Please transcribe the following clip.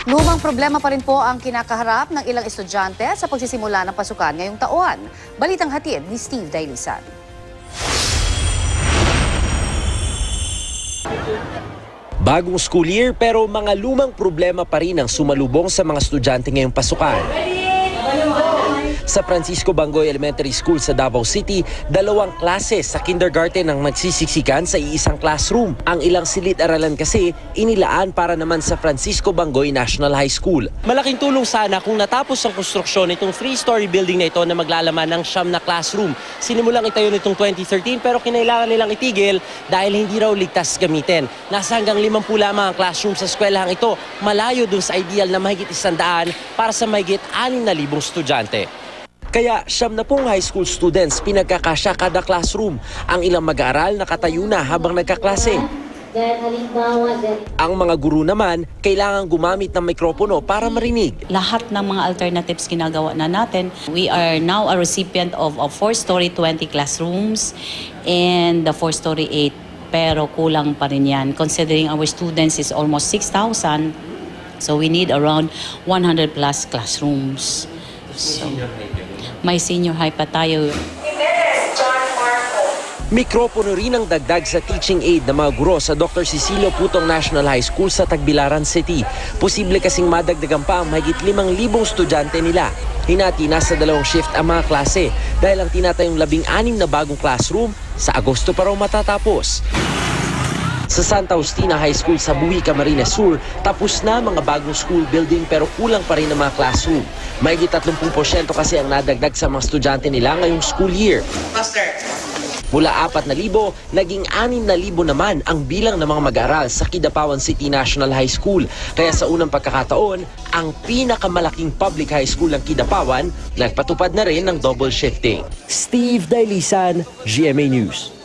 Lumang problema pa rin po ang kinakaharap ng ilang estudyante sa pagsisimula ng pasukan ngayong taon. Balitang hatid ni Steve Dailisan. Bagong school year pero mga lumang problema pa rin ang sumalubong sa mga estudyante ngayong pasukan. Sa Francisco Bangoy Elementary School sa Davao City, 2 klase sa kindergarten ang nagsisiksikan sa iisang classroom. Ang ilang silid-aralan kasi inilaan para naman sa Francisco Bangoy National High School. Malaking tulong sana kung natapos ang konstruksyon nitong 3-story building na ito na maglalaman ng 9 na classroom. Sinimulang itayo nitong 2013 pero kinailangan nilang itigil dahil hindi raw ligtas gamitin. Nasa hanggang 50 lamang ang classroom sa eskwelahang ito, malayo dun sa ideal na mahigit 100 para sa mahigit 6,000 estudyante. Kaya 70 high school students pinagkakasya kada classroom. Ang ilang mag-aaral nakatayo na habang nagkaklase. Ang mga guro naman kailangan gumamit ng mikropono para marinig. Lahat ng mga alternatives ginagawa na natin. We are now a recipient of 4-story 20 classrooms and the 4-story 8. Pero kulang pa rin yan. Considering our students is almost 6,000, so we need around 100 plus classrooms. So, may senior high pa tayo. Mikropono rin ang dagdag sa teaching aid ng mga guro sa Dr. Cecilio Putong National High School sa Tagbilaran City. Posible kasing madagdagan pa ang mahigit 5,000 estudyante nila. Hinati na sa 2 shift ang mga klase dahil ang tinatayong 16 na bagong classroom sa Agosto pa raw matatapos. Sa Santa Justina High School sa Buhi, Camarines Sur, tapos na mga bagong school building pero kulang pa rin ang mga classroom. Mahigit 30% kasi ang nadagdag sa mga estudyante nila ngayong school year. Mula 4,000, naging 6,000 naman ang bilang ng mga mag-aaral sa Kidapawan City National High School. Kaya sa unang pagkakataon, ang pinakamalaking public high school ng Kidapawan, nagpatupad na rin ng double shifting. Steve Dailisan, GMA News.